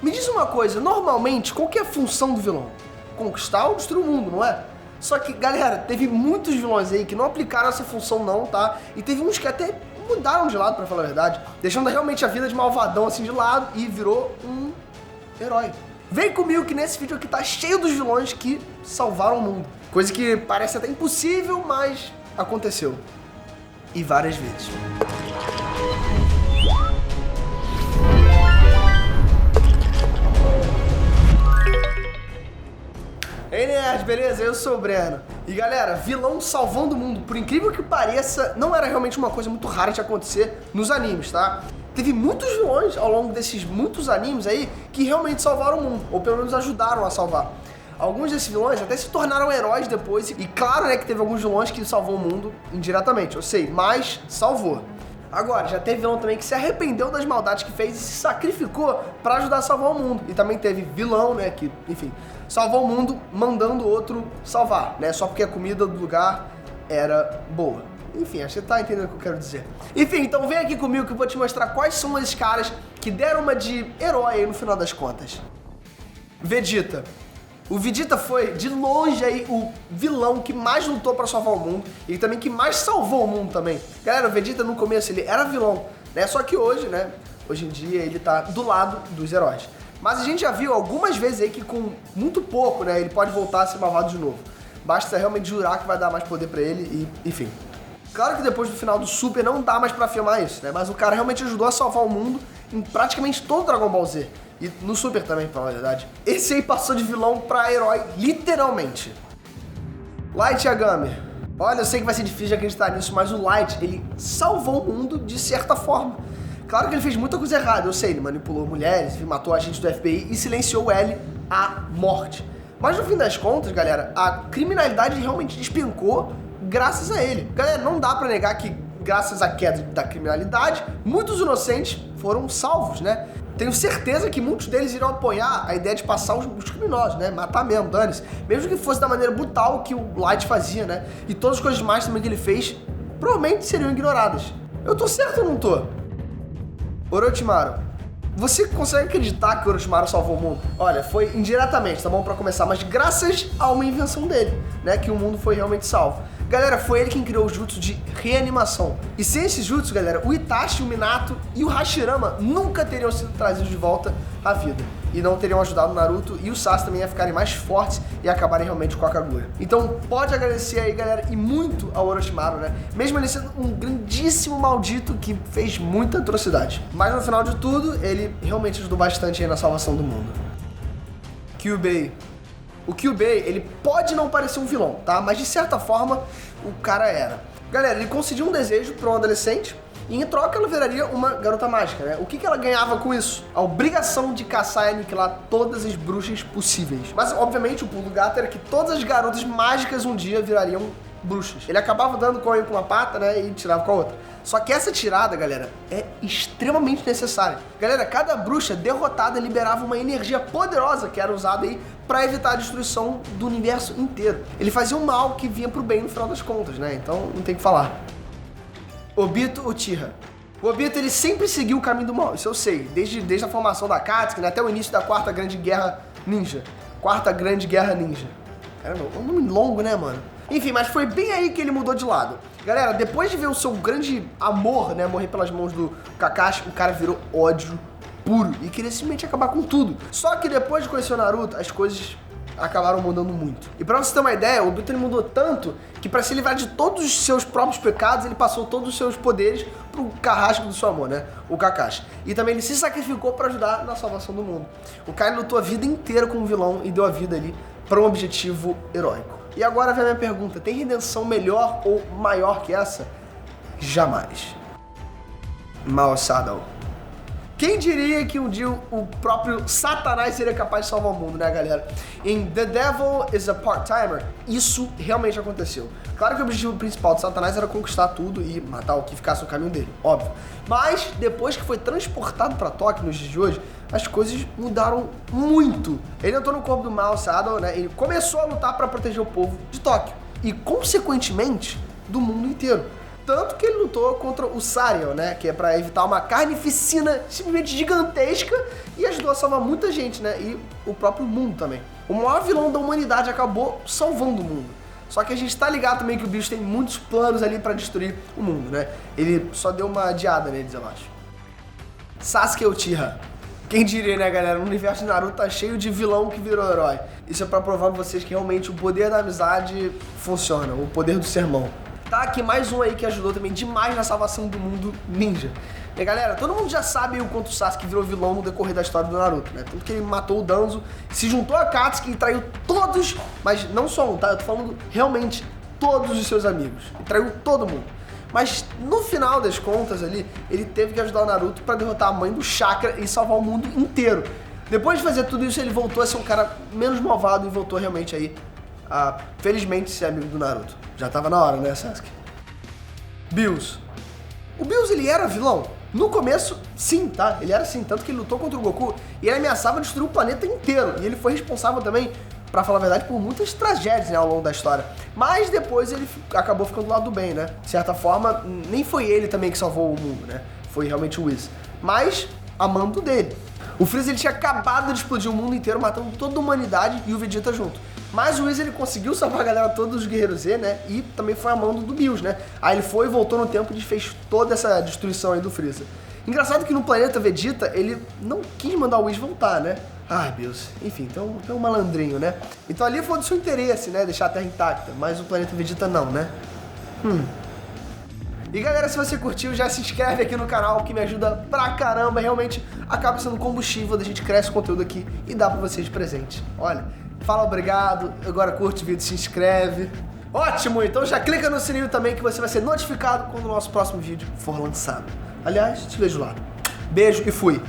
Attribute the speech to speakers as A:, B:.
A: Me diz uma coisa, normalmente, qual que é a função do vilão? Conquistar ou destruir o mundo, não é? Só que, galera, teve muitos vilões aí que não aplicaram essa função não, tá? E teve uns que até mudaram de lado, pra falar a verdade, deixando realmente a vida de malvadão assim de lado e virou um herói. Vem comigo que nesse vídeo aqui tá cheio dos vilões que salvaram o mundo. Coisa que parece até impossível, mas aconteceu. E várias vezes. Ei, nerd, beleza? Eu sou o Breno. E galera, vilão salvando o mundo, por incrível que pareça, não era realmente uma coisa muito rara de acontecer nos animes, tá? Teve muitos vilões ao longo desses muitos animes aí que realmente salvaram o mundo, ou pelo menos ajudaram a salvar. Alguns desses vilões até se tornaram heróis depois, e claro, né, que teve alguns vilões que salvou o mundo indiretamente, eu sei, mas salvou. Agora, já teve vilão também que se arrependeu das maldades que fez e se sacrificou pra ajudar a salvar o mundo. E também teve vilão, né, que, enfim, salvou o mundo mandando outro salvar, né, só porque a comida do lugar era boa. Enfim, acho que você tá entendendo o que eu quero dizer. Enfim, então vem aqui comigo que eu vou te mostrar quais são esses caras que deram uma de herói aí no final das contas. Vegeta. O Vegeta foi, de longe, aí, o vilão que mais lutou pra salvar o mundo e também que mais salvou o mundo também. Galera, o Vegeta no começo ele era vilão, né? Só que hoje, né, hoje em dia ele tá do lado dos heróis. Mas a gente já viu algumas vezes aí que com muito pouco, né, ele pode voltar a ser malvado de novo. Basta realmente jurar que vai dar mais poder pra ele e, enfim. Claro que depois do final do Super não dá mais pra afirmar isso, né? Mas o cara realmente ajudou a salvar o mundo em praticamente todo o Dragon Ball Z. E no Super também, pra falar a verdade. Esse aí passou de vilão pra herói, literalmente. Light Yagami. Olha, eu sei que vai ser difícil de acreditar nisso, mas o Light, ele salvou o mundo de certa forma. Claro que ele fez muita coisa errada, eu sei, ele manipulou mulheres, matou agentes do FBI e silenciou ele à morte. Mas no fim das contas, galera, a criminalidade realmente despencou graças a ele. Galera, não dá pra negar que graças à queda da criminalidade, muitos inocentes foram salvos, né? Tenho certeza que muitos deles irão apoiar a ideia de passar os criminosos, né? Matar mesmo, dane-se. Mesmo que fosse da maneira brutal que o Light fazia, né? E todas as coisas mais também que ele fez, provavelmente seriam ignoradas. Eu tô certo ou não tô? Orochimaru. Você consegue acreditar que o Orochimaru salvou o mundo? Olha, foi indiretamente, tá bom? Pra começar, mas graças a uma invenção dele, né? Que o mundo foi realmente salvo. Galera, foi ele quem criou o jutsu de reanimação. E sem esse jutsu, galera, o Itachi, o Minato e o Hashirama nunca teriam sido trazidos de volta à vida. E não teriam ajudado o Naruto e o Sasuke também a ficarem mais fortes e acabarem realmente com a Kaguya. Então pode agradecer aí, galera, e muito ao Orochimaru, né? Mesmo ele sendo um grandíssimo maldito que fez muita atrocidade. Mas no final de tudo, ele realmente ajudou bastante aí na salvação do mundo. Kyubey. O Kyubey, ele pode não parecer um vilão, tá? Mas de certa forma, o cara era. Galera, ele concediu um desejo para um adolescente e em troca ela viraria uma garota mágica, né? O que ela ganhava com isso? A obrigação de caçar e aniquilar todas as bruxas possíveis. Mas, obviamente, o pulo do gato era que todas as garotas mágicas um dia virariam bruxas. Ele acabava dando com uma pata, né, e tirava com a outra. Só que essa tirada, galera, é extremamente necessária. Galera, cada bruxa derrotada liberava uma energia poderosa que era usada aí pra evitar a destruição do universo inteiro. Ele fazia um mal que vinha pro bem no final das contas, né? Então não tem o que falar. Obito Uchiha. O Obito, ele sempre seguiu o caminho do mal, isso eu sei. Desde a formação da Akatsuki, né, até o início da Quarta Grande Guerra Ninja. Quarta Grande Guerra Ninja. É um nome longo, né, mano? Enfim, mas foi bem aí que ele mudou de lado. Galera, depois de ver o seu grande amor, né, morrer pelas mãos do Kakashi, o cara virou ódio puro e queria simplesmente acabar com tudo. Só que depois de conhecer o Naruto, as coisas acabaram mudando muito. E pra você ter uma ideia, o Obito ele mudou tanto que pra se livrar de todos os seus próprios pecados, ele passou todos os seus poderes pro carrasco do seu amor, né? O Kakashi. E também ele se sacrificou pra ajudar na salvação do mundo. O cara lutou a vida inteira com um vilão e deu a vida ali pra um objetivo heróico. E agora vem a minha pergunta, tem redenção melhor ou maior que essa? Jamais. Mao Sadao. Quem diria que um dia o próprio Satanás seria capaz de salvar o mundo, né, galera? Em The Devil is a Part-Timer, isso realmente aconteceu. Claro que o objetivo principal de Satanás era conquistar tudo e matar o que ficasse no caminho dele, óbvio. Mas, depois que foi transportado pra Tóquio nos dias de hoje, as coisas mudaram muito. Ele entrou no corpo do Mao Sadao, né? Ele começou a lutar pra proteger o povo de Tóquio. E, consequentemente, do mundo inteiro. Tanto que ele lutou contra o Sariel, né? Que é pra evitar uma carnificina simplesmente gigantesca e ajudou a salvar muita gente, né? E o próprio mundo também. O maior vilão da humanidade acabou salvando o mundo. Só que a gente tá ligado também que o bicho tem muitos planos ali pra destruir o mundo, né? Ele só deu uma adiada neles, eu acho. Sasuke Uchiha. Quem diria, né, galera? O universo de Naruto tá cheio de vilão que virou herói. Isso é pra provar pra vocês que realmente o poder da amizade funciona, o poder do sermão. Tá aqui mais um aí que ajudou também demais na salvação do mundo ninja. E galera, todo mundo já sabe o quanto o Sasuke virou vilão no decorrer da história do Naruto, né? Tanto que ele matou o Danzo, se juntou a Katsuki e traiu todos, mas não só um, tá? Eu tô falando realmente todos os seus amigos. E traiu todo mundo. Mas no final das contas ali, ele teve que ajudar o Naruto pra derrotar a mãe do Chakra e salvar o mundo inteiro. Depois de fazer tudo isso, ele voltou a ser um cara menos malvado e voltou realmente aí a, felizmente, ser amigo do Naruto. Já tava na hora, né, Sasuke? Bills. O Bills, ele era vilão? No começo, sim, tá? Ele era sim, tanto que ele lutou contra o Goku e ele ameaçava destruir o planeta inteiro. E ele foi responsável também, pra falar a verdade, por muitas tragédias, né, ao longo da história. Mas depois ele acabou ficando do lado do bem, né? De certa forma, nem foi ele também que salvou o mundo, né? Foi realmente o Whis. Mas, amando dele. O Freeza, ele tinha acabado de explodir o mundo inteiro, matando toda a humanidade e o Vegeta junto. Mas o Whis, ele conseguiu salvar a galera toda dos Guerreiros Z, né? E também foi amando do Bills, né? Aí ele foi, voltou no tempo e fez toda essa destruição aí do Freeza. Engraçado que no planeta Vegeta, ele não quis mandar o Whis voltar, né? Ai, Bills. Enfim, então é um malandrinho, né? Então ali foi do seu interesse, né? Deixar a Terra intacta. Mas o planeta Vegeta não, né? E galera, se você curtiu, já se inscreve aqui no canal, que me ajuda pra caramba. Realmente acaba sendo combustível, a gente cresce o conteúdo aqui e dá pra vocês de presente. Olha, fala obrigado, agora curte o vídeo, se inscreve. Ótimo, então já clica no sininho também que você vai ser notificado quando o nosso próximo vídeo for lançado. Aliás, te vejo lá. Beijo e fui!